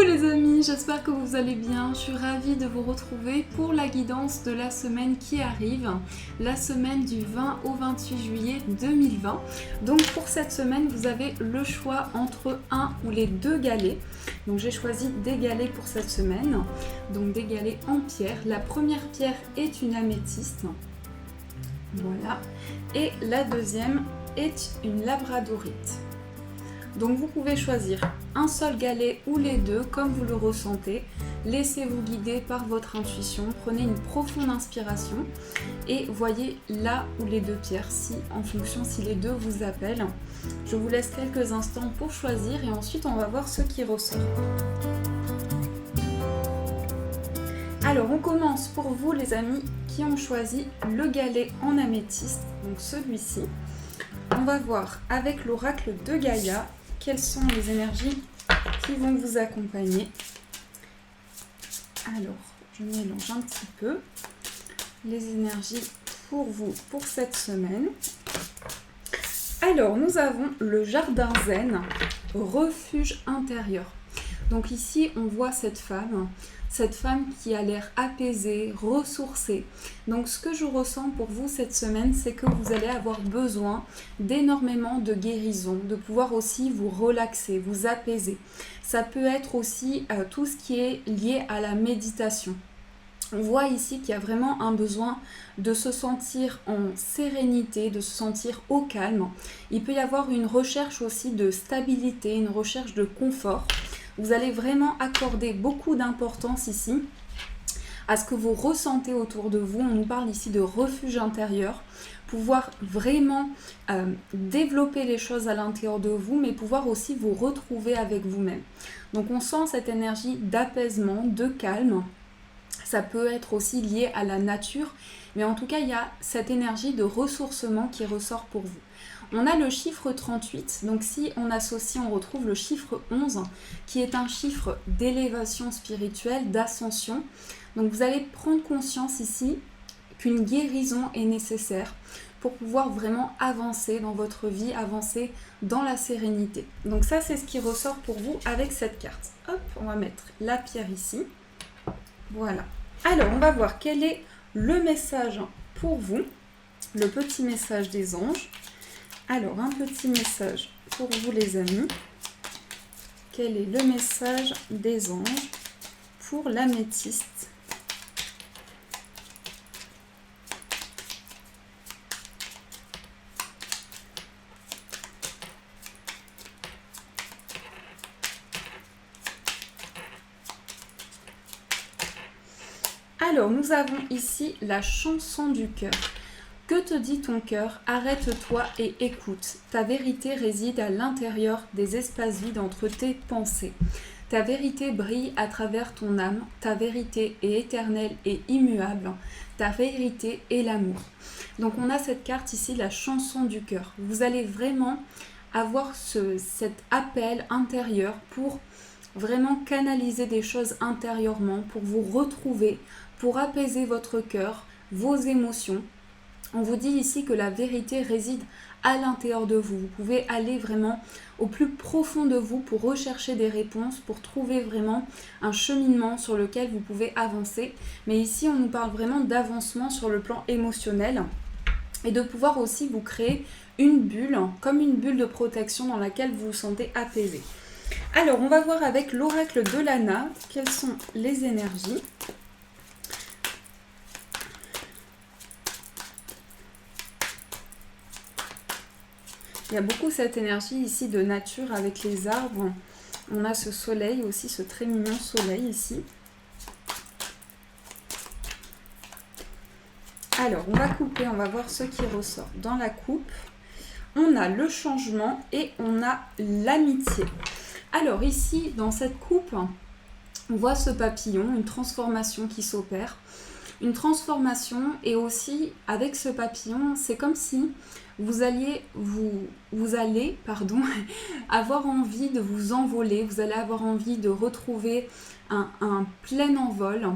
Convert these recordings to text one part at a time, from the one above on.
Coucou les amis, j'espère que vous allez bien. Je suis ravie de vous retrouver pour la guidance de la semaine qui arrive, la semaine du 20 au 28 juillet 2020. Donc pour cette semaine, vous avez le choix entre un ou les deux galets. Donc j'ai choisi des galets pour cette semaine, donc des galets en pierre. La première pierre est une améthyste, voilà, et la deuxième est une labradorite. Donc vous pouvez choisir un seul galet ou les deux comme vous le ressentez. Laissez-vous guider par votre intuition, prenez une profonde inspiration et voyez là où les deux pierres, en fonction si les deux vous appellent. Je vous laisse quelques instants pour choisir et ensuite on va voir ce qui ressort. Alors on commence pour vous les amis qui ont choisi le galet en améthyste, donc celui-ci. On va voir avec l'oracle de Gaïa quelles sont les énergies qui vont vous accompagner. Alors, je mélange un petit peu les énergies pour vous pour cette semaine. Alors, nous avons le jardin zen, refuge intérieur. Donc ici, on voit cette femme qui a l'air apaisée, ressourcée. Donc ce que je ressens pour vous cette semaine, c'est que vous allez avoir besoin d'énormément de guérison, de pouvoir aussi vous relaxer, vous apaiser. Ça peut être aussi tout ce qui est lié à la méditation. On voit ici qu'il y a vraiment un besoin de se sentir en sérénité, de se sentir au calme. Il peut y avoir une recherche aussi de stabilité, une recherche de confort. Vous allez vraiment accorder beaucoup d'importance ici à ce que vous ressentez autour de vous. On nous parle ici de refuge intérieur, pouvoir vraiment développer les choses à l'intérieur de vous, mais pouvoir aussi vous retrouver avec vous-même. Donc on sent cette énergie d'apaisement, de calme. Ça peut être aussi lié à la nature, mais en tout cas, il y a cette énergie de ressourcement qui ressort pour vous. On a le chiffre 38, donc si on associe, on retrouve le chiffre 11, qui est un chiffre d'élévation spirituelle, d'ascension. Donc vous allez prendre conscience ici qu'une guérison est nécessaire pour pouvoir vraiment avancer dans votre vie, avancer dans la sérénité. Donc ça, c'est ce qui ressort pour vous avec cette carte. Hop, on va mettre la pierre ici. Voilà. Alors, on va voir quel est le message pour vous, le petit message des anges. Alors, un petit message pour vous les amis. Quel est le message des anges pour l'améthyste ? Alors, nous avons ici la chanson du cœur. Que te dit ton cœur ? Arrête-toi et écoute. Ta vérité réside à l'intérieur des espaces vides entre tes pensées. Ta vérité brille à travers ton âme. Ta vérité est éternelle et immuable. Ta vérité est l'amour. Donc on a cette carte ici, la chanson du cœur. Vous allez vraiment avoir cet appel intérieur pour vraiment canaliser des choses intérieurement, pour vous retrouver, pour apaiser votre cœur, vos émotions. On vous dit ici que la vérité réside à l'intérieur de vous. Vous pouvez aller vraiment au plus profond de vous pour rechercher des réponses, pour trouver vraiment un cheminement sur lequel vous pouvez avancer. Mais ici, on nous parle vraiment d'avancement sur le plan émotionnel et de pouvoir aussi vous créer une bulle, comme une bulle de protection dans laquelle vous vous sentez apaisé. Alors, on va voir avec l'oracle de Lana quelles sont les énergies. Il y a beaucoup cette énergie ici de nature avec les arbres. On a ce soleil aussi, ce très mignon soleil ici. Alors, on va couper, on va voir ce qui ressort. Dans la coupe, on a le changement et on a l'amitié. Alors ici, dans cette coupe, on voit ce papillon, une transformation qui s'opère. Une transformation et aussi avec ce papillon, c'est comme si vous alliez vous vous allez, avoir envie de vous envoler, vous allez avoir envie de retrouver un plein envol.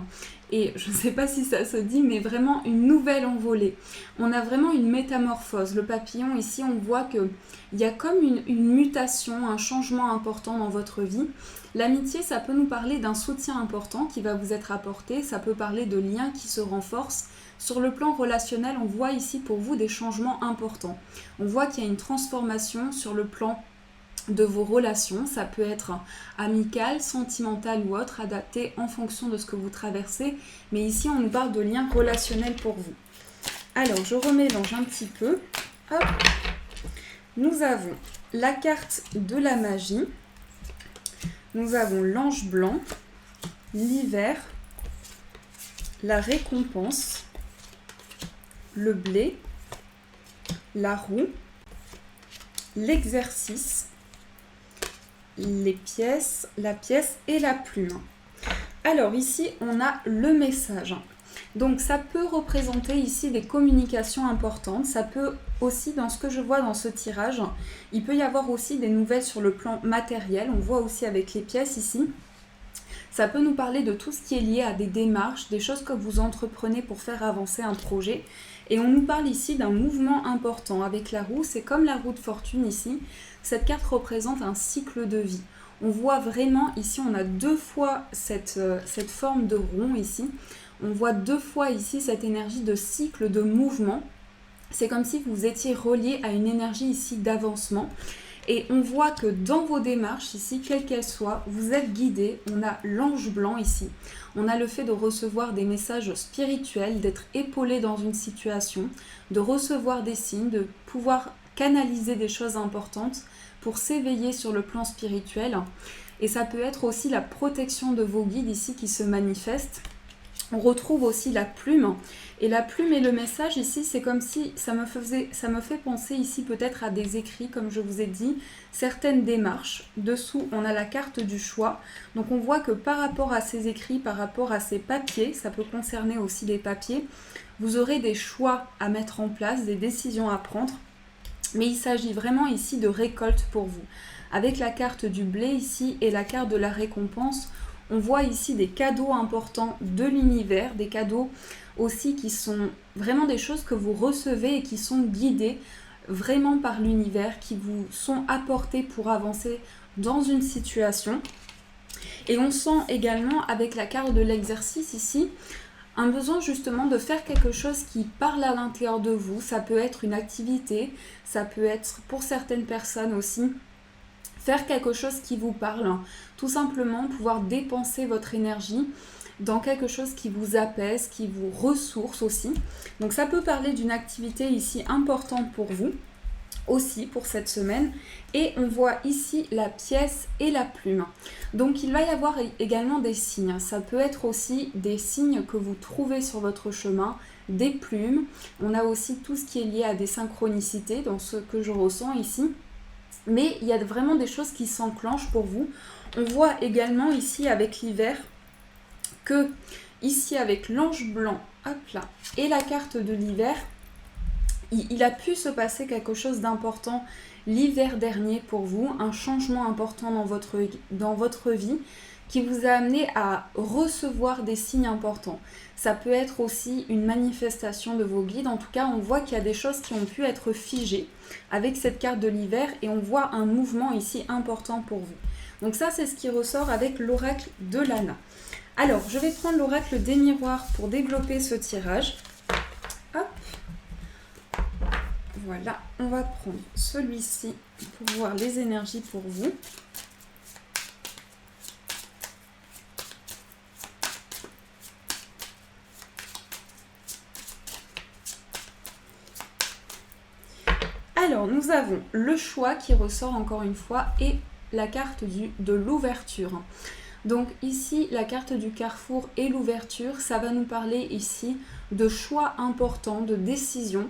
Et je ne sais pas si ça se dit, mais vraiment une nouvelle envolée. On a vraiment une métamorphose. Le papillon, ici, on voit qu'il y a comme une mutation, un changement important dans votre vie. L'amitié, ça peut nous parler d'un soutien important qui va vous être apporté. Ça peut parler de liens qui se renforcent. Sur le plan relationnel, on voit ici pour vous des changements importants. On voit qu'il y a une transformation sur le plan de vos relations, ça peut être amical, sentimental ou autre, adapté en fonction de ce que vous traversez, mais ici on nous parle de liens relationnels pour vous. Alors je remélange un petit peu. Hop. Nous avons la carte de la magie, nous avons l'ange blanc, l'hiver, la récompense, le blé, la roue, l'exercice, la pièce et la plume. Alors ici on a le message. Donc ça peut représenter ici des communications importantes. Ça peut aussi, dans ce que je vois dans ce tirage, il peut y avoir aussi des nouvelles sur le plan matériel. On voit aussi avec les pièces ici. Ça peut nous parler de tout ce qui est lié à des démarches, des choses que vous entreprenez pour faire avancer un projet. Et on nous parle ici d'un mouvement important. Avec la roue, c'est comme la roue de fortune ici. Cette carte représente un cycle de vie. On voit vraiment, ici on a deux fois cette forme de rond ici. On voit deux fois ici cette énergie de cycle, de mouvement. C'est comme si vous étiez relié à une énergie ici d'avancement. Et on voit que dans vos démarches ici, quelles qu'elles soient, vous êtes guidé. On a l'ange blanc ici. On a le fait de recevoir des messages spirituels, d'être épaulé dans une situation, de recevoir des signes, de pouvoir canaliser des choses importantes pour s'éveiller sur le plan spirituel. Et ça peut être aussi la protection de vos guides ici qui se manifeste. On retrouve aussi la plume. Et la plume et le message ici, c'est comme si ça me fait penser ici peut-être à des écrits, comme je vous ai dit, certaines démarches. Dessous, on a la carte du choix. Donc on voit que par rapport à ces écrits, par rapport à ces papiers, ça peut concerner aussi les papiers, vous aurez des choix à mettre en place, des décisions à prendre. Mais il s'agit vraiment ici de récolte pour vous. Avec la carte du blé ici et la carte de la récompense, on voit ici des cadeaux importants de l'univers, des cadeaux aussi qui sont vraiment des choses que vous recevez et qui sont guidées vraiment par l'univers, qui vous sont apportés pour avancer dans une situation. Et on sent également avec la carte de l'exercice ici, un besoin justement de faire quelque chose qui parle à l'intérieur de vous. Ça peut être une activité, ça peut être pour certaines personnes aussi faire quelque chose qui vous parle, tout simplement pouvoir dépenser votre énergie dans quelque chose qui vous apaise, qui vous ressource aussi. Donc ça peut parler d'une activité ici importante pour vous, aussi pour cette semaine. Et on voit ici la pièce et la plume. Donc il va y avoir également des signes. Ça peut être aussi des signes que vous trouvez sur votre chemin, des plumes. On a aussi tout ce qui est lié à des synchronicités dans ce que je ressens ici. Mais il y a vraiment des choses qui s'enclenchent pour vous. On voit également ici avec l'hiver que ici avec l'ange blanc, hop là, et la carte de l'hiver, il a pu se passer quelque chose d'important l'hiver dernier pour vous, un changement important dans votre vie qui vous a amené à recevoir des signes importants. Ça peut être aussi une manifestation de vos guides. En tout cas, on voit qu'il y a des choses qui ont pu être figées avec cette carte de l'hiver et on voit un mouvement ici important pour vous. Donc ça, c'est ce qui ressort avec l'oracle de Lana. Alors, je vais prendre l'oracle des miroirs pour développer ce tirage. Hop. Voilà, on va prendre celui-ci pour voir les énergies pour vous. Alors, nous avons le choix qui ressort encore une fois et la carte de l'ouverture. Donc ici, la carte du carrefour et l'ouverture, ça va nous parler ici de choix importants, de décisions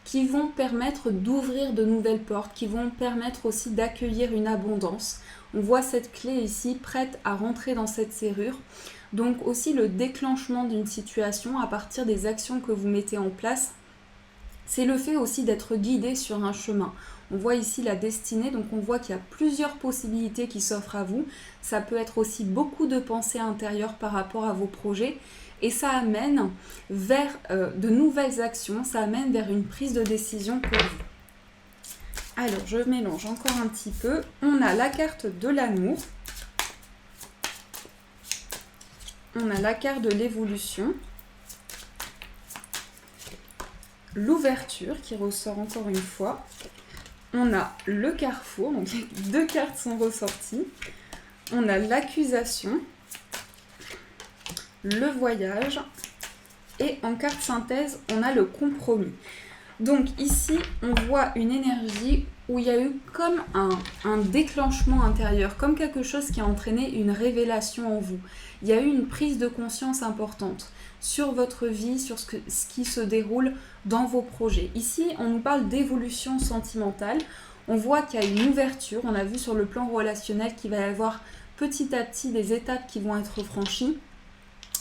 qui vont permettre d'ouvrir de nouvelles portes, qui vont permettre aussi d'accueillir une abondance. On voit cette clé ici prête à rentrer dans cette serrure. Donc aussi le déclenchement d'une situation à partir des actions que vous mettez en place. C'est le fait aussi d'être guidé sur un chemin. On voit ici la destinée, donc on voit qu'il y a plusieurs possibilités qui s'offrent à vous. Ça peut être aussi beaucoup de pensées intérieures par rapport à vos projets. Et ça amène vers de nouvelles actions, ça amène vers une prise de décision pour vous. Alors, je mélange encore un petit peu. On a la carte de l'amour. On a la carte de l'évolution. L'ouverture qui ressort encore une fois. On a le carrefour, donc 2 cartes sont ressorties. On a l'accusation, le voyage et en carte synthèse, on a le compromis. Donc ici, on voit une énergie où il y a eu comme un déclenchement intérieur, comme quelque chose qui a entraîné une révélation en vous. Il y a eu une prise de conscience importante sur votre vie, sur ce qui se déroule dans vos projets. Ici, on nous parle d'évolution sentimentale. On voit qu'il y a une ouverture. On a vu sur le plan relationnel qu'il va y avoir petit à petit des étapes qui vont être franchies.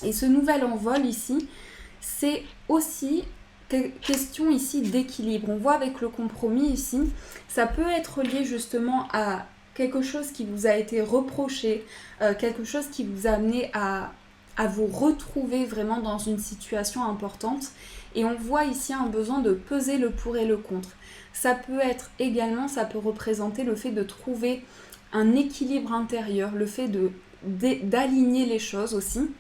Et ce nouvel envol ici, c'est aussi question ici d'équilibre. On voit avec le compromis ici, ça peut être lié justement à quelque chose qui vous a été reproché, quelque chose qui vous a amené à vous retrouver vraiment dans une situation importante. Et on voit ici un besoin de peser le pour et le contre. Ça peut être également, ça peut représenter le fait de trouver un équilibre intérieur, le fait d'aligner les choses aussi.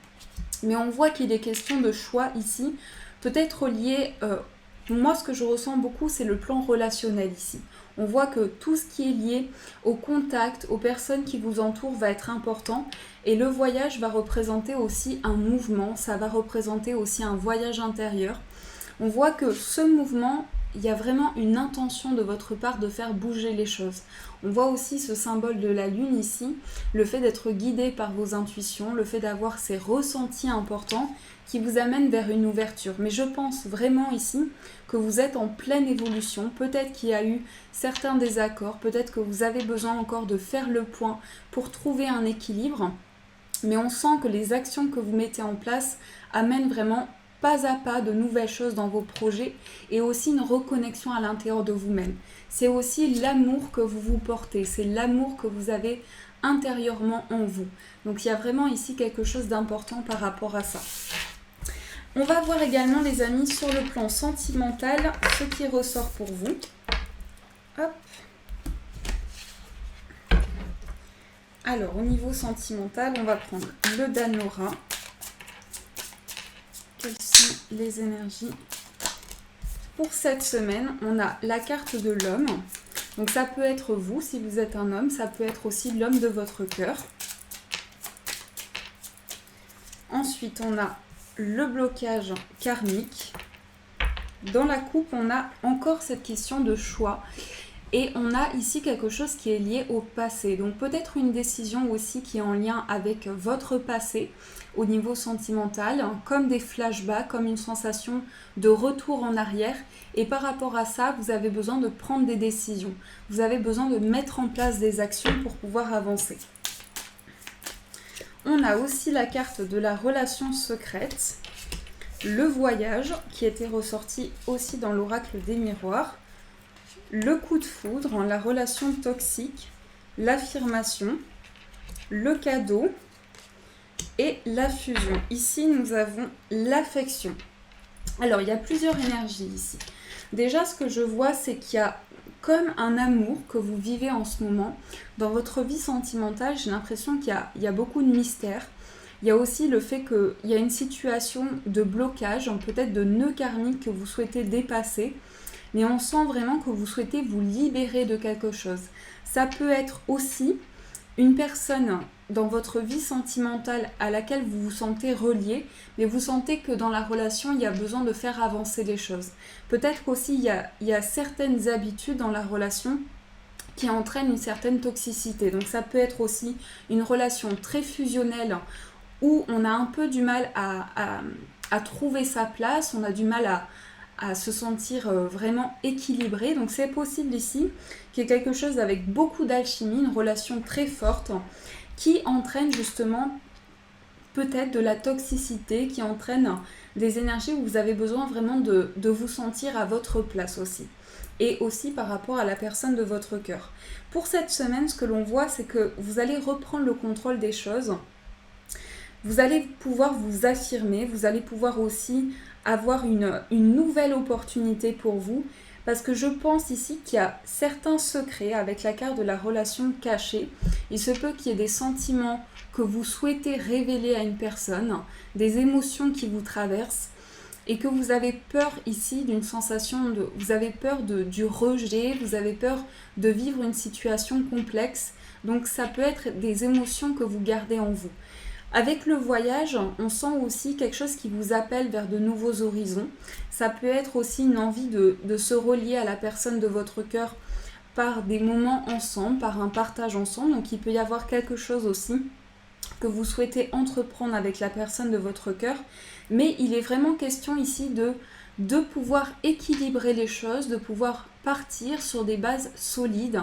Mais on voit qu'il est question de choix ici, peut-être lié, moi ce que je ressens beaucoup c'est le plan relationnel ici. On voit que tout ce qui est lié au contact, aux personnes qui vous entourent va être important et le voyage va représenter aussi un mouvement, ça va représenter aussi un voyage intérieur. On voit que ce mouvement, il y a vraiment une intention de votre part de faire bouger les choses. On voit aussi ce symbole de la lune ici, le fait d'être guidé par vos intuitions, le fait d'avoir ces ressentis importants qui vous amènent vers une ouverture. Mais je pense vraiment ici que vous êtes en pleine évolution. Peut-être qu'il y a eu certains désaccords, peut-être que vous avez besoin encore de faire le point pour trouver un équilibre. Mais on sent que les actions que vous mettez en place amènent vraiment pas à pas de nouvelles choses dans vos projets et aussi une reconnexion à l'intérieur de vous-même. C'est aussi l'amour que vous vous portez, c'est l'amour que vous avez intérieurement en vous. Donc il y a vraiment ici quelque chose d'important par rapport à ça. On va voir également les amis sur le plan sentimental ce qui ressort pour vous. Hop. Alors au niveau sentimental, on va prendre le Danora. Quelles sont les énergies pour cette semaine? On a la carte de l'homme. Donc ça peut être vous si vous êtes un homme, ça peut être aussi l'homme de votre cœur. Ensuite, on a le blocage karmique. Dans la coupe, on a encore cette question de choix. Et on a ici quelque chose qui est lié au passé. Donc peut-être une décision aussi qui est en lien avec votre passé au niveau sentimental, comme des flashbacks, comme une sensation de retour en arrière. Et par rapport à ça, vous avez besoin de prendre des décisions. Vous avez besoin de mettre en place des actions pour pouvoir avancer. On a aussi la carte de la relation secrète, le voyage qui était ressorti aussi dans l'oracle des miroirs. Le coup de foudre, la relation toxique, l'affirmation, le cadeau et la fusion. Ici, nous avons l'affection. Alors, il y a plusieurs énergies ici. Déjà, ce que je vois, c'est qu'il y a comme un amour que vous vivez en ce moment. Dans votre vie sentimentale, j'ai l'impression qu'il y a beaucoup de mystères. Il y a aussi le fait qu'il y a une situation de blocage, peut-être de nœud karmique que vous souhaitez dépasser. Mais on sent vraiment que vous souhaitez vous libérer de quelque chose. Ça peut être aussi une personne dans votre vie sentimentale à laquelle vous vous sentez relié, mais vous sentez que dans la relation, il y a besoin de faire avancer les choses. Peut-être qu'aussi, il y a certaines habitudes dans la relation qui entraînent une certaine toxicité. Donc ça peut être aussi une relation très fusionnelle où on a un peu du mal à trouver sa place, on a du mal à se sentir vraiment équilibré. Donc c'est possible ici qu'il y ait quelque chose avec beaucoup d'alchimie, une relation très forte qui entraîne justement peut-être de la toxicité, qui entraîne des énergies où vous avez besoin vraiment de vous sentir à votre place aussi. et aussi par rapport à la personne de votre cœur. Pour cette semaine, ce que l'on voit, c'est que vous allez reprendre le contrôle des choses. Vous allez pouvoir vous affirmer, vous allez pouvoir aussi avoir une nouvelle opportunité pour vous, parce que je pense ici qu'il y a certains secrets avec la carte de la relation cachée. Il se peut qu'il y ait des sentiments que vous souhaitez révéler à une personne, des émotions qui vous traversent, et que vous avez peur ici d'une sensation de... Vous avez peur du rejet, vous avez peur de vivre une situation complexe. Donc ça peut être des émotions que vous gardez en vous. Avec le voyage, on sent aussi quelque chose qui vous appelle vers de nouveaux horizons. Ça peut être aussi une envie de se relier à la personne de votre cœur par des moments ensemble, par un partage ensemble. Donc il peut y avoir quelque chose aussi que vous souhaitez entreprendre avec la personne de votre cœur. Mais il est vraiment question ici de pouvoir équilibrer les choses, de pouvoir partir sur des bases solides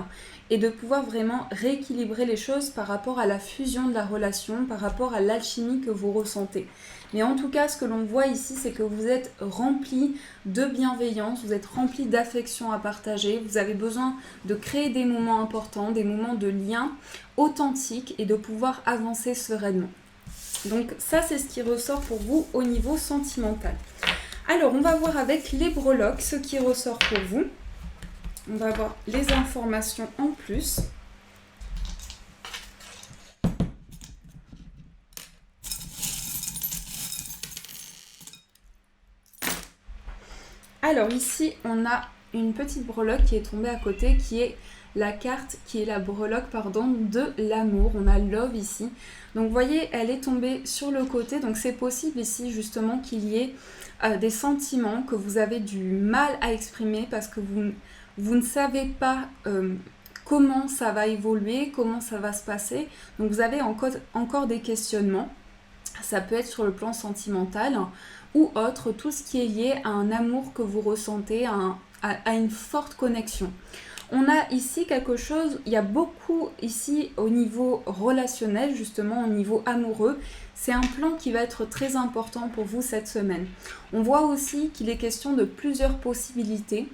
et de pouvoir vraiment rééquilibrer les choses par rapport à la fusion de la relation, par rapport à l'alchimie que vous ressentez. Mais en tout cas, ce que l'on voit ici, c'est que vous êtes rempli de bienveillance, vous êtes rempli d'affection à partager, vous avez besoin de créer des moments importants, des moments de lien authentiques et de pouvoir avancer sereinement. Donc ça, c'est ce qui ressort pour vous au niveau sentimental. Alors, on va voir avec les breloques ce qui ressort pour vous. On va voir les informations en plus. Alors ici, on a une petite breloque qui est tombée à côté, qui est la carte, qui est la breloque, de l'amour. On a love ici. Donc vous voyez, elle est tombée sur le côté. Donc c'est possible ici justement qu'il y ait des sentiments que vous avez du mal à exprimer parce que vous ne savez pas comment ça va évoluer, comment ça va se passer. Donc vous avez encore des questionnements. Ça peut être sur le plan sentimental ou autre, tout ce qui est lié à un amour que vous ressentez, à une forte connexion. On a ici quelque chose, il y a beaucoup ici au niveau relationnel, justement au niveau amoureux. C'est un plan qui va être très important pour vous cette semaine. On voit aussi qu'il est question de plusieurs possibilités.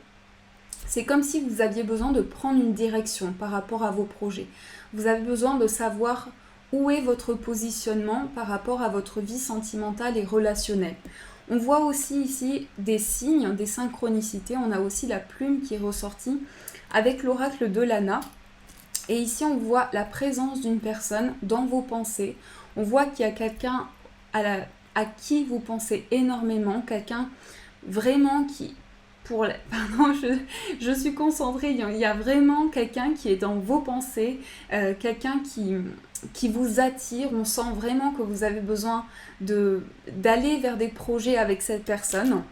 C'est comme si vous aviez besoin de prendre une direction par rapport à vos projets. Vous avez besoin de savoir où est votre positionnement par rapport à votre vie sentimentale et relationnelle. On voit aussi ici des signes, des synchronicités. On a aussi la plume qui est ressortie avec l'oracle de Lana. Et ici, on voit la présence d'une personne dans vos pensées. On voit qu'il y a quelqu'un à qui vous pensez énormément, quelqu'un vraiment qui... Pardon, je suis concentrée. Il y a vraiment quelqu'un qui est dans vos pensées, quelqu'un qui vous attire. On sent vraiment que vous avez besoin d'aller vers des projets avec cette personne.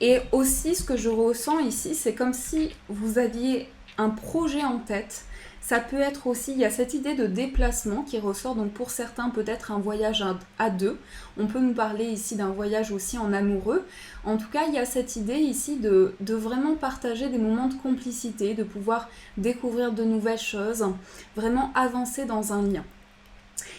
Et aussi, ce que je ressens ici, c'est comme si vous aviez un projet en tête. Ça peut être aussi, il y a cette idée de déplacement qui ressort, donc pour certains peut-être un voyage à deux. On peut nous parler ici d'un voyage aussi en amoureux. En tout cas, il y a cette idée ici de vraiment partager des moments de complicité, de pouvoir découvrir de nouvelles choses, vraiment avancer dans un lien.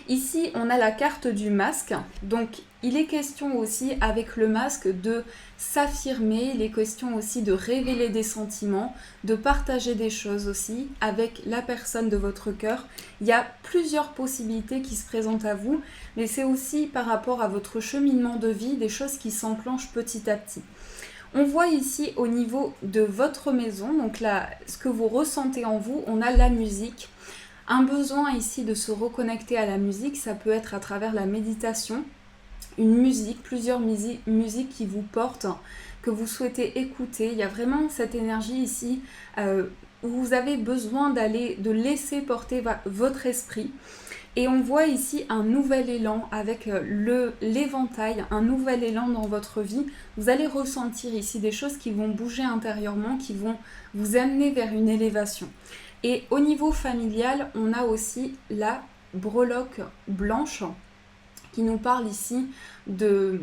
Ici, on a la carte du masque, donc il est question aussi avec le masque de s'affirmer, il est question aussi de révéler des sentiments, de partager des choses aussi avec la personne de votre cœur. Il y a plusieurs possibilités qui se présentent à vous, mais c'est aussi par rapport à votre cheminement de vie, des choses qui s'enclenchent petit à petit. On voit ici au niveau de votre maison, donc là, ce que vous ressentez en vous, on a la musique. Un besoin ici de se reconnecter à la musique, ça peut être à travers la méditation, une musique, plusieurs musiques qui vous portent, que vous souhaitez écouter. Il y a vraiment cette énergie ici où vous avez besoin de laisser porter votre esprit. Et on voit ici un nouvel élan avec l'éventail, un nouvel élan dans votre vie. Vous allez ressentir ici des choses qui vont bouger intérieurement, qui vont vous amener vers une élévation. Et au niveau familial, on a aussi la breloque blanche qui nous parle ici de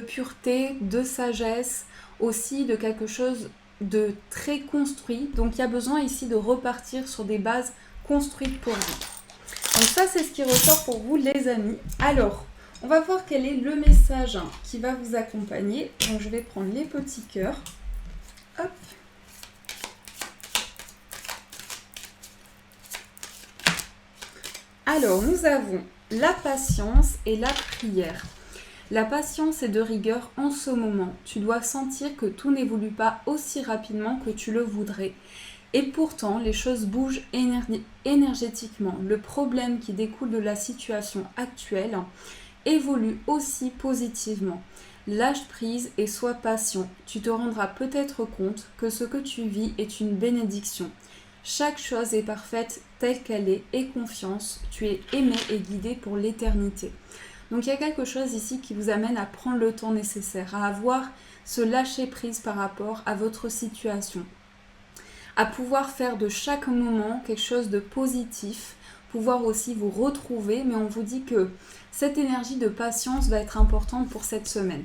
pureté, de sagesse, aussi de quelque chose de très construit. Donc il y a besoin ici de repartir sur des bases construites pour vous. Donc ça, c'est ce qui ressort pour vous, les amis. Alors, on va voir quel est le message qui va vous accompagner. Donc je vais prendre les petits cœurs. Hop. Alors, nous avons la patience et la prière. La patience est de rigueur en ce moment. Tu dois sentir que tout n'évolue pas aussi rapidement que tu le voudrais. Et pourtant, les choses bougent énergétiquement. Le problème qui découle de la situation actuelle évolue aussi positivement. Lâche prise et sois patient. Tu te rendras peut-être compte que ce que tu vis est une bénédiction. Chaque chose est parfaite telle qu'elle est et confiance. Tu es aimé et guidé pour l'éternité. Donc il y a quelque chose ici qui vous amène à prendre le temps nécessaire, à avoir ce lâcher prise par rapport à votre situation, à pouvoir faire de chaque moment quelque chose de positif, pouvoir aussi vous retrouver, mais on vous dit que cette énergie de patience va être importante pour cette semaine.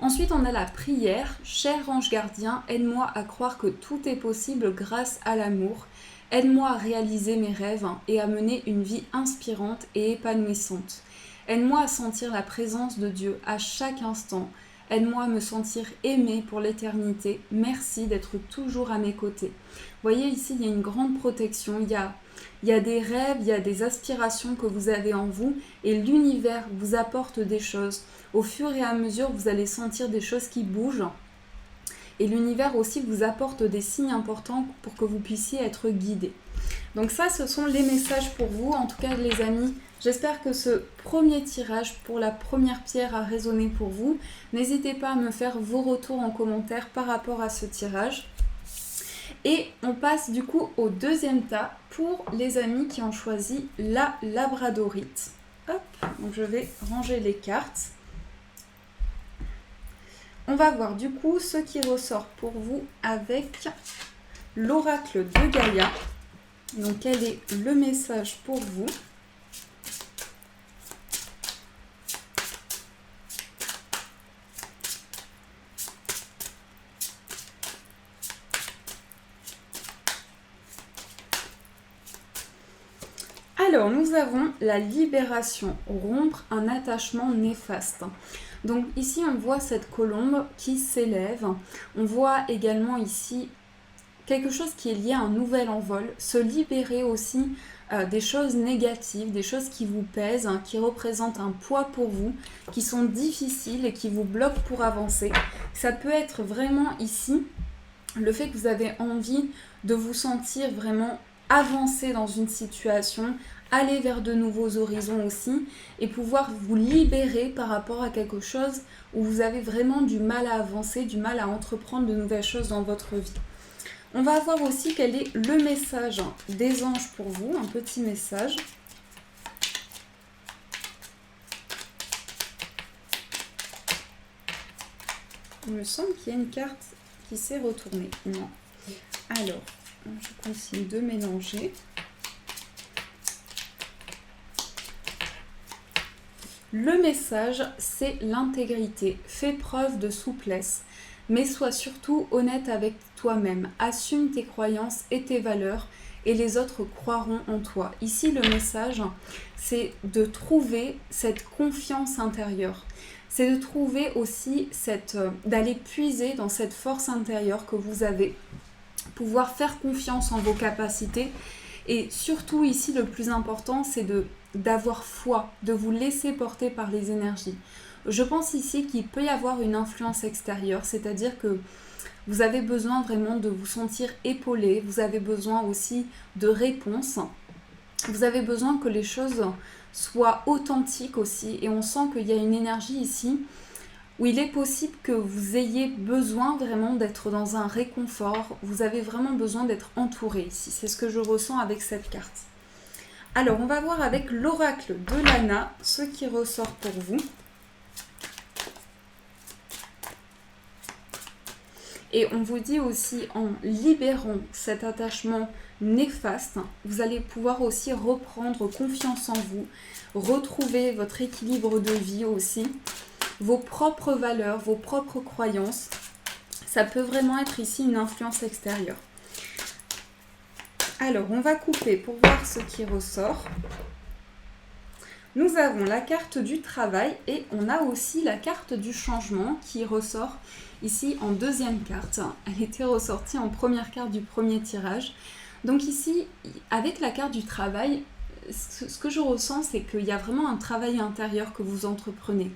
Ensuite, on a la prière. Cher ange gardien, aide-moi à croire que tout est possible grâce à l'amour. Aide-moi à réaliser mes rêves et à mener une vie inspirante et épanouissante. Aide-moi à sentir la présence de Dieu à chaque instant. Aide-moi à me sentir aimée pour l'éternité. Merci d'être toujours à mes côtés. Vous voyez ici, il y a une grande protection. Il y a des rêves, il y a des aspirations que vous avez en vous et l'univers vous apporte des choses. Au fur et à mesure, vous allez sentir des choses qui bougent. Et l'univers aussi vous apporte des signes importants pour que vous puissiez être guidés. Donc ça, ce sont les messages pour vous. En tout cas, les amis, j'espère que ce premier tirage pour la première pierre a résonné pour vous. N'hésitez pas à me faire vos retours en commentaire par rapport à ce tirage. Et on passe du coup au deuxième tas pour les amis qui ont choisi la labradorite. Hop, donc je vais ranger les cartes. On va voir du coup ce qui ressort pour vous avec l'oracle de Gaïa. Donc quel est le message pour vous ? Alors, nous avons la libération, rompre un attachement néfaste. Donc ici, on voit cette colombe qui s'élève. On voit également ici quelque chose qui est lié à un nouvel envol, se libérer aussi des choses négatives, des choses qui vous pèsent, qui représentent un poids pour vous, qui sont difficiles et qui vous bloquent pour avancer. Ça peut être vraiment ici le fait que vous avez envie de vous sentir vraiment avancer dans une situation, aller vers de nouveaux horizons aussi et pouvoir vous libérer par rapport à quelque chose où vous avez vraiment du mal à avancer, du mal à entreprendre de nouvelles choses dans votre vie. On va voir aussi quel est le message des anges pour vous, un petit message. Il me semble qu'il y a une carte qui s'est retournée. Non. Alors, je continue de mélanger. Le message, c'est l'intégrité. Fais preuve de souplesse, mais sois surtout honnête avec toi-même. Assume tes croyances et tes valeurs et les autres croiront en toi. Ici, le message, c'est de trouver cette confiance intérieure. C'est de trouver aussi d'aller puiser dans cette force intérieure que vous avez, pouvoir faire confiance en vos capacités. Et surtout ici, le plus important, c'est d'avoir foi, de vous laisser porter par les énergies. Je pense ici qu'il peut y avoir une influence extérieure, c'est-à-dire que vous avez besoin vraiment de vous sentir épaulé, vous avez besoin aussi de réponses, vous avez besoin que les choses soient authentiques aussi, et on sent qu'il y a une énergie ici où il est possible que vous ayez besoin vraiment d'être dans un réconfort, vous avez vraiment besoin d'être entouré ici, c'est ce que je ressens avec cette carte. Alors, on va voir avec l'oracle de Lana ce qui ressort pour vous. Et on vous dit aussi, en libérant cet attachement néfaste, vous allez pouvoir aussi reprendre confiance en vous, retrouver votre équilibre de vie aussi, vos propres valeurs, vos propres croyances. Ça peut vraiment être ici une influence extérieure. Alors, on va couper pour voir ce qui ressort. Nous avons la carte du travail et on a aussi la carte du changement qui ressort ici en deuxième carte. Elle était ressortie en première carte du premier tirage. Donc ici, avec la carte du travail, ce que je ressens, c'est qu'il y a vraiment un travail intérieur que vous entreprenez.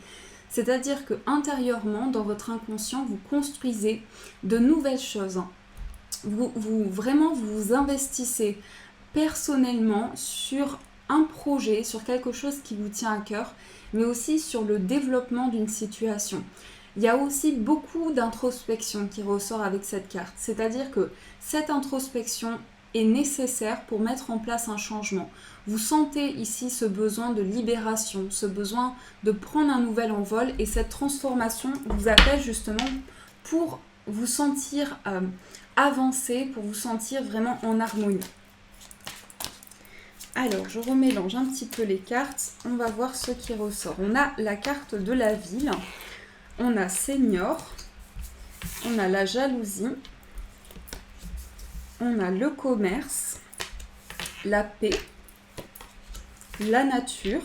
C'est-à-dire que intérieurement, dans votre inconscient, vous construisez de nouvelles choses. Vraiment, vous vous investissez personnellement sur un projet, sur quelque chose qui vous tient à cœur, mais aussi sur le développement d'une situation. Il y a aussi beaucoup d'introspection qui ressort avec cette carte. C'est-à-dire que cette introspection est nécessaire pour mettre en place un changement. Vous sentez ici ce besoin de libération, ce besoin de prendre un nouvel envol, et cette transformation vous appelle justement pour vous sentir avancer, pour vous sentir vraiment en harmonie. Alors, je remélange un petit peu les cartes. On va voir ce qui ressort. On a la carte de la ville, on a Seigneur, on a la jalousie, on a le commerce, la paix, la nature,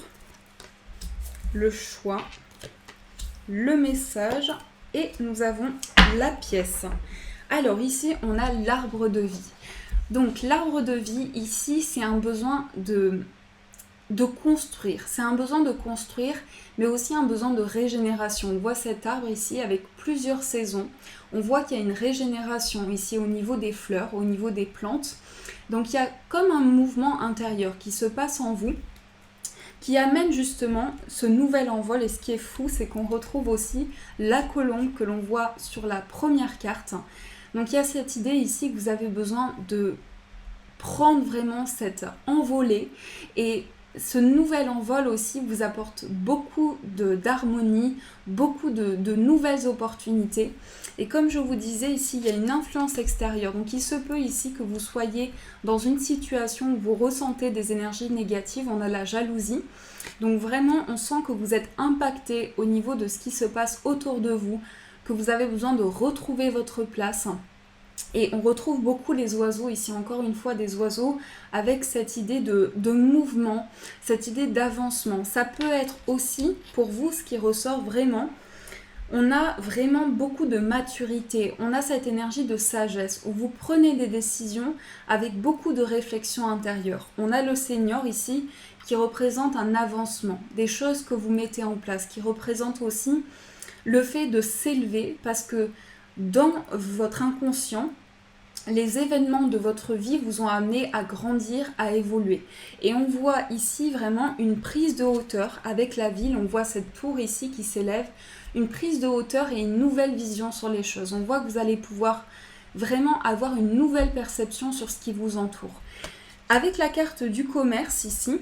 le choix, le message, et nous avons la pièce. Alors ici, on a l'arbre de vie. Donc l'arbre de vie, ici, c'est un besoin de construire. C'est un besoin de construire, mais aussi un besoin de régénération. On voit cet arbre ici avec plusieurs saisons. On voit qu'il y a une régénération ici au niveau des fleurs, au niveau des plantes. Donc il y a comme un mouvement intérieur qui se passe en vous, qui amène justement ce nouvel envol. Et ce qui est fou, c'est qu'on retrouve aussi la colombe que l'on voit sur la première carte. Donc il y a cette idée ici que vous avez besoin de prendre vraiment cette envolée, et ce nouvel envol aussi vous apporte beaucoup d'harmonie, beaucoup de nouvelles opportunités. Et comme je vous disais, ici il y a une influence extérieure. Donc il se peut ici que vous soyez dans une situation où vous ressentez des énergies négatives. On a la jalousie. Donc vraiment on sent que vous êtes impacté au niveau de ce qui se passe autour de vous, que vous avez besoin de retrouver votre place. Et on retrouve beaucoup les oiseaux ici, encore une fois des oiseaux avec cette idée de mouvement, cette idée d'avancement. Ça peut être aussi pour vous ce qui ressort vraiment. On a vraiment beaucoup de maturité, on a cette énergie de sagesse où vous prenez des décisions avec beaucoup de réflexion intérieure. On a le Seigneur ici qui représente un avancement, des choses que vous mettez en place, qui représente aussi le fait de s'élever, parce que dans votre inconscient, les événements de votre vie vous ont amené à grandir, à évoluer. Et on voit ici vraiment une prise de hauteur avec la ville. On voit cette tour ici qui s'élève, une prise de hauteur et une nouvelle vision sur les choses. On voit que vous allez pouvoir vraiment avoir une nouvelle perception sur ce qui vous entoure. Avec la carte du commerce ici,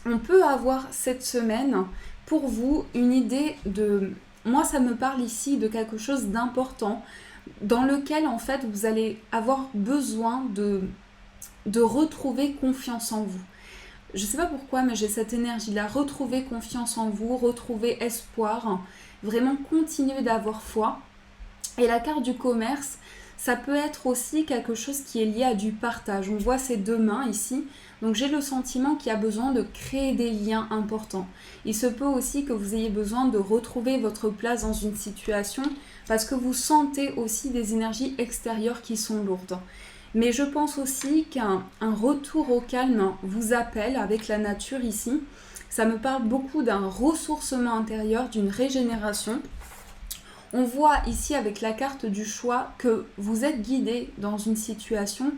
on peut avoir cette semaine pour vous une idée de... Moi, ça me parle ici de quelque chose d'important dans lequel, en fait, vous allez avoir besoin de retrouver confiance en vous. Je ne sais pas pourquoi, mais j'ai cette énergie-là. Retrouver confiance en vous, retrouver espoir, vraiment continuer d'avoir foi. Et la carte du commerce, ça peut être aussi quelque chose qui est lié à du partage. On voit ces deux mains ici. Donc j'ai le sentiment qu'il y a besoin de créer des liens importants. Il se peut aussi que vous ayez besoin de retrouver votre place dans une situation parce que vous sentez aussi des énergies extérieures qui sont lourdes. Mais je pense aussi qu'un retour au calme vous appelle avec la nature ici. Ça me parle beaucoup d'un ressourcement intérieur, d'une régénération. On voit ici avec la carte du choix que vous êtes guidé dans une situation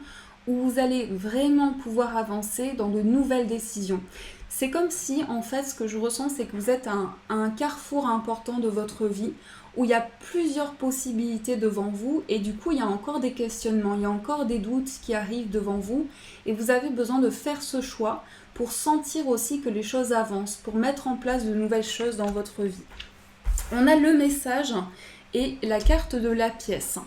où vous allez vraiment pouvoir avancer dans de nouvelles décisions. C'est comme si, en fait, ce que je ressens, c'est que vous êtes à un carrefour important de votre vie, où il y a plusieurs possibilités devant vous, et du coup, il y a encore des questionnements, il y a encore des doutes qui arrivent devant vous, et vous avez besoin de faire ce choix pour sentir aussi que les choses avancent, pour mettre en place de nouvelles choses dans votre vie. On a le message et la carte de la pièce.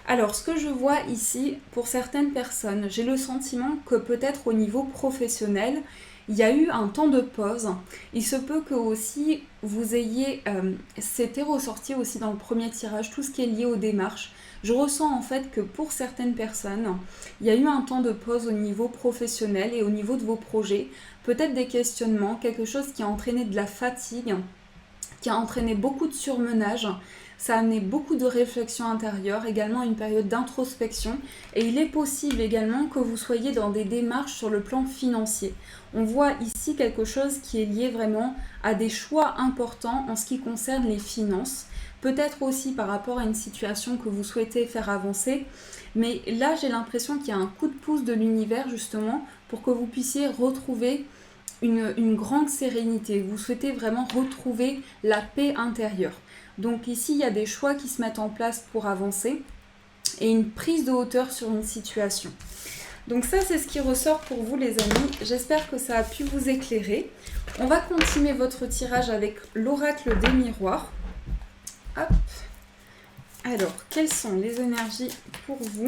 Alors, ce que je vois ici, pour certaines personnes, j'ai le sentiment que peut-être au niveau professionnel, il y a eu un temps de pause. Il se peut que aussi vous ayez, c'était ressorti aussi dans le premier tirage, tout ce qui est lié aux démarches. Je ressens en fait que pour certaines personnes, il y a eu un temps de pause au niveau professionnel et au niveau de vos projets. Peut-être des questionnements, quelque chose qui a entraîné de la fatigue, qui a entraîné beaucoup de surmenage. Ça a amené beaucoup de réflexion intérieure, également une période d'introspection. Et il est possible également que vous soyez dans des démarches sur le plan financier. On voit ici quelque chose qui est lié vraiment à des choix importants en ce qui concerne les finances. Peut-être aussi par rapport à une situation que vous souhaitez faire avancer. Mais là, j'ai l'impression qu'il y a un coup de pouce de l'univers justement pour que vous puissiez retrouver une grande sérénité. Vous souhaitez vraiment retrouver la paix intérieure. Donc ici, il y a des choix qui se mettent en place pour avancer et une prise de hauteur sur une situation. Donc ça, c'est ce qui ressort pour vous les amis. J'espère que ça a pu vous éclairer. On va continuer votre tirage avec l'oracle des miroirs. Hop. Alors, quelles sont les énergies pour vous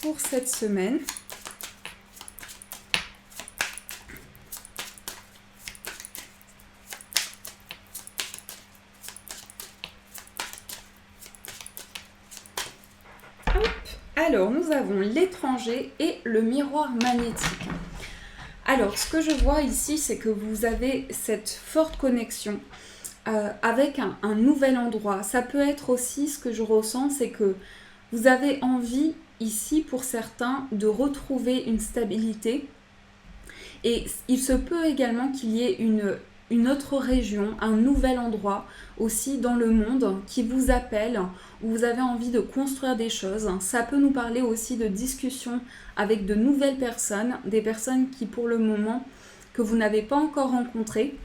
pour cette semaine ? Alors, nous avons l'étranger et le miroir magnétique. Alors, ce que je vois ici, c'est que vous avez cette forte connexion avec un nouvel endroit. Ça peut être aussi, ce que je ressens, c'est que vous avez envie, ici, pour certains, de retrouver une stabilité. Et il se peut également qu'il y ait une autre région, un nouvel endroit aussi dans le monde qui vous appelle, où vous avez envie de construire des choses. Ça peut nous parler aussi de discussions avec de nouvelles personnes, des personnes qui pour le moment que vous n'avez pas encore rencontrées.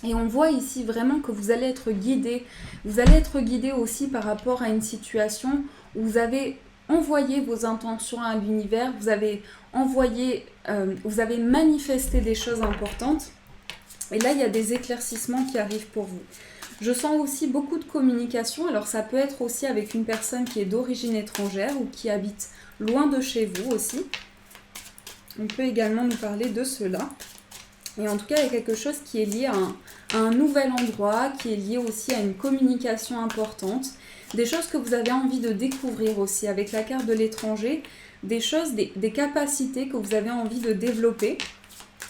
Et on voit ici vraiment que vous allez être guidé. Vous allez être guidé aussi par rapport à une situation où vous avez envoyé vos intentions à l'univers, vous avez manifesté des choses importantes. Et là, il y a des éclaircissements qui arrivent pour vous. Je sens aussi beaucoup de communication. Alors, ça peut être aussi avec une personne qui est d'origine étrangère ou qui habite loin de chez vous aussi. On peut également nous parler de cela. Et en tout cas, il y a quelque chose qui est lié à un nouvel endroit, qui est lié aussi à une communication importante. Des choses que vous avez envie de découvrir aussi avec la carte de l'étranger. Des choses, des capacités que vous avez envie de développer.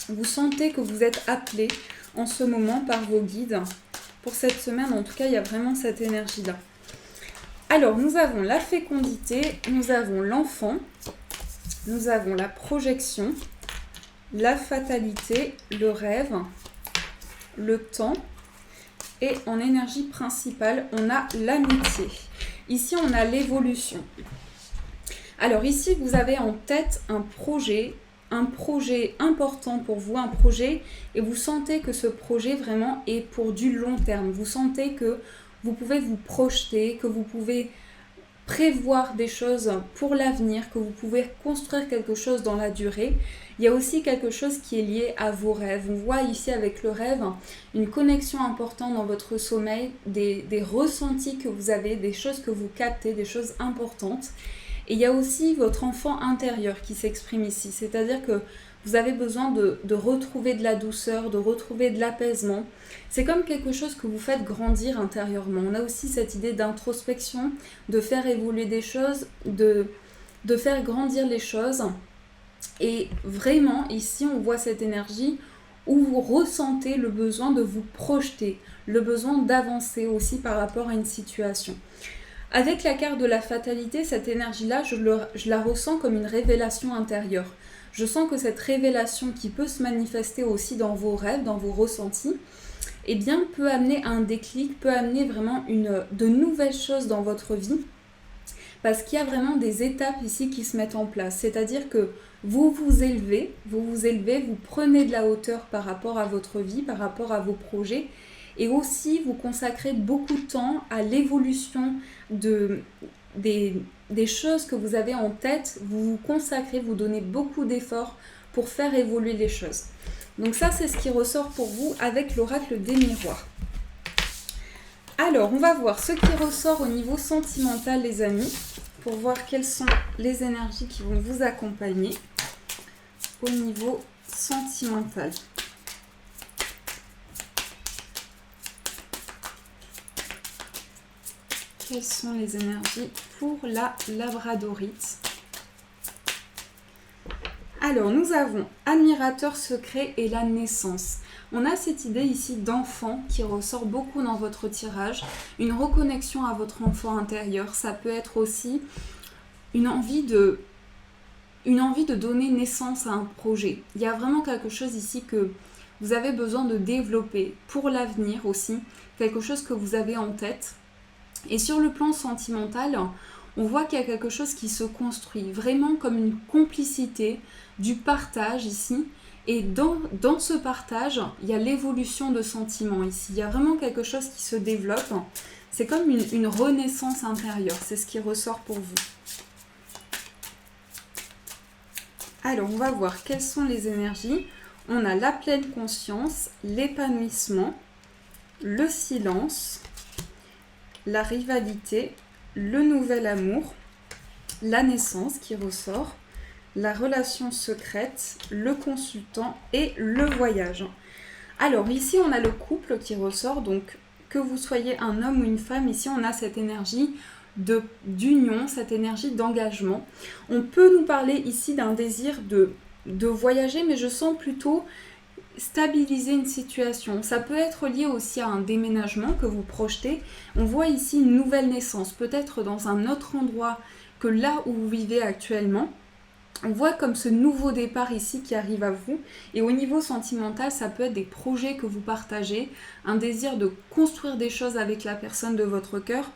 Vous sentez que vous êtes appelé en ce moment par vos guides. Pour cette semaine, en tout cas, il y a vraiment cette énergie-là. Alors, nous avons la fécondité, nous avons l'enfant, nous avons la projection, la fatalité, le rêve, le temps. Et en énergie principale, on a l'amitié. Ici, on a l'évolution. Alors ici, vous avez en tête un projet important pour vous, un projet, et vous sentez que ce projet vraiment est pour du long terme. Vous sentez que vous pouvez vous projeter, que vous pouvez prévoir des choses pour l'avenir, que vous pouvez construire quelque chose dans la durée. Il y a aussi quelque chose qui est lié à vos rêves. On voit ici avec le rêve une connexion importante dans votre sommeil, des ressentis que vous avez, des choses que vous captez, des choses importantes. Et il y a aussi votre enfant intérieur qui s'exprime ici, c'est-à-dire que vous avez besoin de retrouver de la douceur, de retrouver de l'apaisement. C'est comme quelque chose que vous faites grandir intérieurement. On a aussi cette idée d'introspection, de faire évoluer des choses, de faire grandir les choses. Et vraiment, ici, on voit cette énergie où vous ressentez le besoin de vous projeter, le besoin d'avancer aussi par rapport à une situation. Avec la carte de la fatalité, cette énergie-là, je la ressens comme une révélation intérieure. Je sens que cette révélation qui peut se manifester aussi dans vos rêves, dans vos ressentis, eh bien, peut amener un déclic, peut amener vraiment de nouvelles choses dans votre vie. Parce qu'il y a vraiment des étapes ici qui se mettent en place. C'est-à-dire que vous vous élevez, vous prenez de la hauteur par rapport à votre vie, par rapport à vos projets. Et aussi, vous consacrez beaucoup de temps à l'évolution des choses que vous avez en tête. Vous vous consacrez, vous donnez beaucoup d'efforts pour faire évoluer les choses. Donc ça, c'est ce qui ressort pour vous avec l'oracle des miroirs. Alors, on va voir ce qui ressort au niveau sentimental, les amis, pour voir quelles sont les énergies qui vont vous accompagner au niveau sentimental. Quelles sont les énergies pour la labradorite? Alors, nous avons admirateur secret et la naissance. On a cette idée ici d'enfant qui ressort beaucoup dans votre tirage, une reconnexion à votre enfant intérieur. Ça peut être aussi une envie de donner naissance à un projet. Il y a vraiment quelque chose ici que vous avez besoin de développer pour l'avenir aussi, quelque chose que vous avez en tête. Et sur le plan sentimental, on voit qu'il y a quelque chose qui se construit, vraiment comme une complicité, du partage ici. Et dans ce partage, il y a l'évolution de sentiments ici. Il y a vraiment quelque chose qui se développe. C'est comme une renaissance intérieure, c'est ce qui ressort pour vous. Alors, on va voir quelles sont les énergies. On a la pleine conscience, l'épanouissement, le silence, la rivalité, le nouvel amour, la naissance qui ressort, la relation secrète, le consultant et le voyage. Alors, ici, on a le couple qui ressort. Donc, que vous soyez un homme ou une femme, ici, on a cette énergie d'union, cette énergie d'engagement. On peut nous parler ici d'un désir de voyager, mais je sens plutôt stabiliser une situation. Ça peut être lié aussi à un déménagement que vous projetez. On voit ici une nouvelle naissance, peut-être dans un autre endroit que là où vous vivez actuellement. On voit comme ce nouveau départ ici qui arrive à vous. Et au niveau sentimental, ça peut être des projets que vous partagez, un désir de construire des choses avec la personne de votre cœur.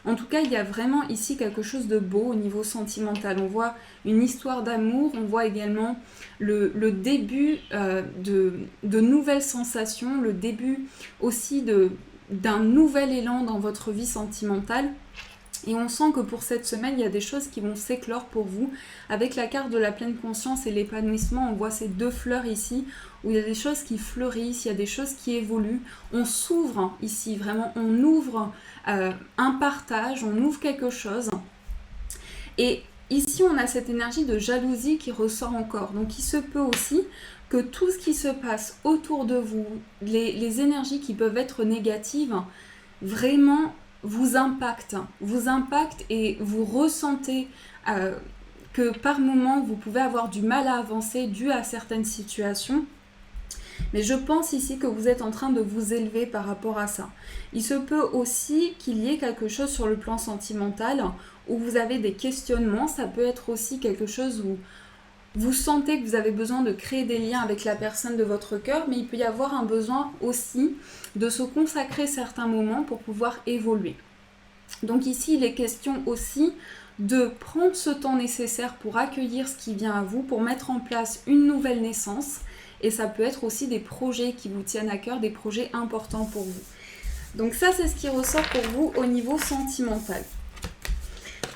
En tout cas, il y a vraiment ici quelque chose de beau au niveau sentimental. On voit une histoire d'amour, on voit également le début de nouvelles sensations, le début aussi d'un nouvel élan dans votre vie sentimentale. Et on sent que pour cette semaine, il y a des choses qui vont s'éclore pour vous. Avec la carte de la pleine conscience et l'épanouissement, on voit ces deux fleurs ici, où il y a des choses qui fleurissent, il y a des choses qui évoluent. On s'ouvre ici, vraiment, on ouvre un partage, on ouvre quelque chose. Et ici, on a cette énergie de jalousie qui ressort encore. Donc, il se peut aussi que tout ce qui se passe autour de vous, les énergies qui peuvent être négatives, vraiment vous impactent et vous ressentez que par moment vous pouvez avoir du mal à avancer dû à certaines situations. Mais je pense ici que vous êtes en train de vous élever par rapport à ça. Il se peut aussi qu'il y ait quelque chose sur le plan sentimental où vous avez des questionnements. Ça peut être aussi quelque chose où vous sentez que vous avez besoin de créer des liens avec la personne de votre cœur, mais il peut y avoir un besoin aussi de se consacrer certains moments pour pouvoir évoluer. Donc ici, il est question aussi de prendre ce temps nécessaire pour accueillir ce qui vient à vous, pour mettre en place une nouvelle naissance. Et ça peut être aussi des projets qui vous tiennent à cœur, des projets importants pour vous. Donc ça, c'est ce qui ressort pour vous au niveau sentimental.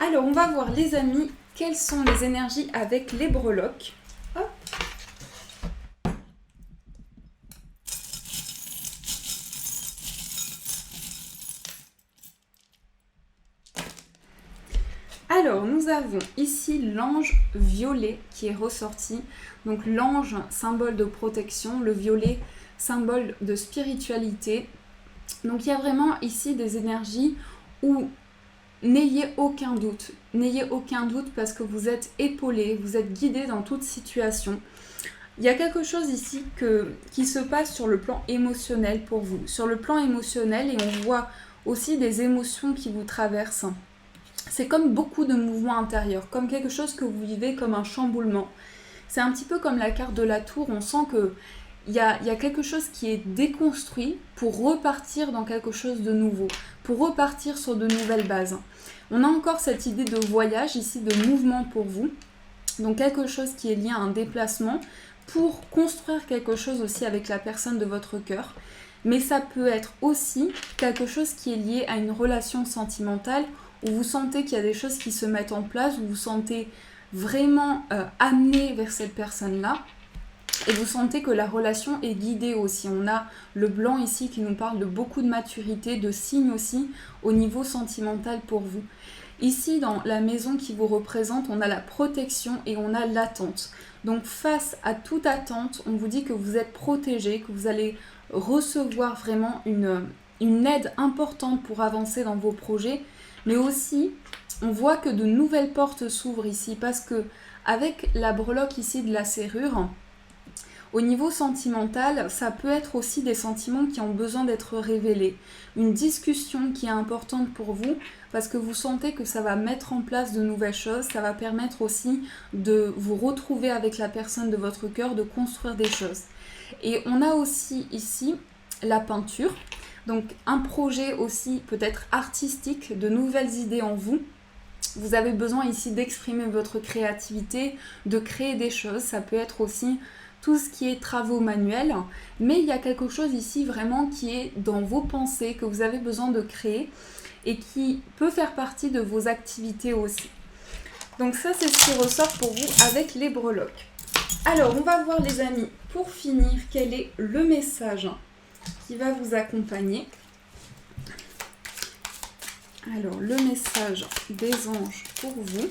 Alors, on va voir les amis, quelles sont les énergies avec les breloques. Hop. Alors, nous avons ici l'ange violet qui est ressorti. Donc l'ange, symbole de protection, le violet, symbole de spiritualité. Donc il y a vraiment ici des énergies où n'ayez aucun doute. N'ayez aucun doute parce que vous êtes épaulé, vous êtes guidé dans toute situation. Il y a quelque chose ici qui se passe sur le plan émotionnel pour vous. Sur le plan émotionnel, et on voit aussi des émotions qui vous traversent. C'est comme beaucoup de mouvements intérieurs, comme quelque chose que vous vivez comme un chamboulement. C'est un petit peu comme la carte de la tour, on sent qu'il y a quelque chose qui est déconstruit pour repartir dans quelque chose de nouveau, pour repartir sur de nouvelles bases. On a encore cette idée de voyage ici, de mouvement pour vous, donc quelque chose qui est lié à un déplacement pour construire quelque chose aussi avec la personne de votre cœur. Mais ça peut être aussi quelque chose qui est lié à une relation sentimentale où vous sentez qu'il y a des choses qui se mettent en place, où vous sentez vraiment amené vers cette personne-là et vous sentez que la relation est guidée aussi. On a le blanc ici qui nous parle de beaucoup de maturité, de signes aussi au niveau sentimental pour vous. Ici, dans la maison qui vous représente, on a la protection et on a l'attente. Donc face à toute attente, on vous dit que vous êtes protégé, que vous allez recevoir vraiment une aide importante pour avancer dans vos projets. Mais aussi, on voit que de nouvelles portes s'ouvrent ici parce que avec la breloque ici de la serrure, Au niveau sentimental, ça peut être aussi des sentiments qui ont besoin d'être révélés. Une discussion qui est importante pour vous parce que vous sentez que ça va mettre en place de nouvelles choses, ça va permettre aussi de vous retrouver avec la personne de votre cœur, de construire des choses. Et on a aussi ici la peinture, donc un projet aussi peut-être artistique, de nouvelles idées en vous. Vous avez besoin ici d'exprimer votre créativité, de créer des choses, ça peut être aussi tout ce qui est travaux manuels, mais il y a quelque chose ici vraiment qui est dans vos pensées, que vous avez besoin de créer et qui peut faire partie de vos activités aussi. Donc ça, c'est ce qui ressort pour vous avec les breloques. Alors, on va voir les amis, pour finir, quel est le message qui va vous accompagner. Alors, le message des anges pour vous.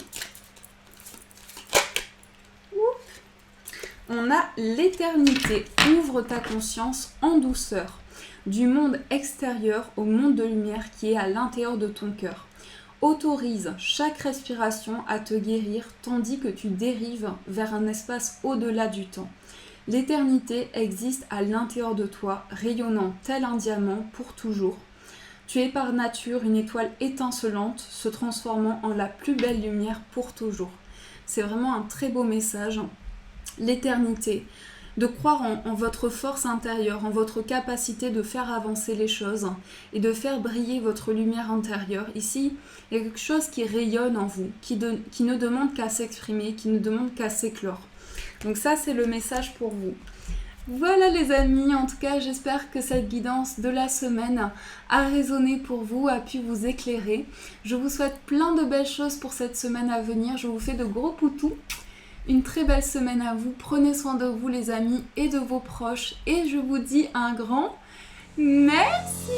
On a l'éternité. Ouvre ta conscience en douceur, du monde extérieur au monde de lumière qui est à l'intérieur de ton cœur. Autorise chaque respiration à te guérir tandis que tu dérives vers un espace au-delà du temps. L'éternité existe à l'intérieur de toi, rayonnant tel un diamant pour toujours. Tu es par nature une étoile étincelante, se transformant en la plus belle lumière pour toujours. C'est vraiment un très beau message. L'éternité, de croire en votre force intérieure, en votre capacité de faire avancer les choses et de faire briller votre lumière intérieure. Ici, il y a quelque chose qui rayonne en vous, qui ne demande qu'à s'exprimer, qui ne demande qu'à s'éclore. Donc ça, c'est le message pour vous. Voilà les amis, en tout cas j'espère que cette guidance de la semaine a résonné pour vous, a pu vous éclairer. Je vous souhaite plein de belles choses pour cette semaine à venir, je vous fais de gros poutous. Une très belle semaine à vous, prenez soin de vous les amis et de vos proches et je vous dis un grand merci.